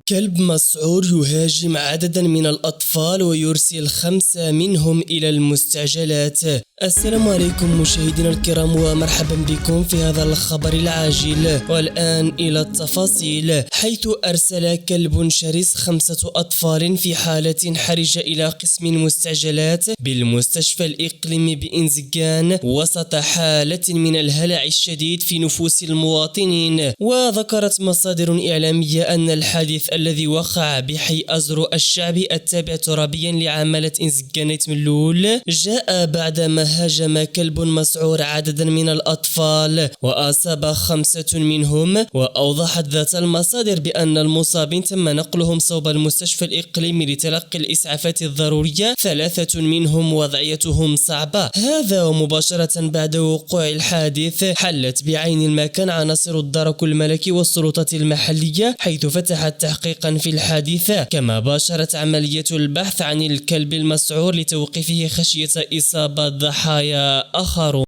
كلب مسعور يهاجم عددا من الأطفال ويرسل 5 منهم إلى المستعجلات. السلام عليكم مشاهدينا الكرام ومرحبا بكم في هذا الخبر العاجل. والآن إلى التفاصيل. حيث أرسل كلب شرس 5 أطفال في حالة حرجة إلى قسم المستعجلات بالمستشفى الإقليمي بإنزجان وسط حالة من الهلع الشديد في نفوس المواطنين. وذكرت مصادر إعلامية أن الحادث الذي وقع بحي أزرو الشعبي التابع ترابيا لعمالة إنزجان ملول جاء بعدما هاجم كلب مسعور عددا من الأطفال وأصاب 5 منهم. وأوضحت ذات المصادر بأن المصابين تم نقلهم صوب المستشفى الإقليمي لتلقي الإسعافات الضرورية، 3 منهم وضعيتهم صعبة. هذا ومباشرة بعد وقوع الحادث حلت بعين المكان عناصر الدرك الملكي والسلطات المحلية حيث فتحت تحقيقا في الحادثة، كما باشرت عملية البحث عن الكلب المسعور لتوقيفه خشية إصابة ضحايا آخرون.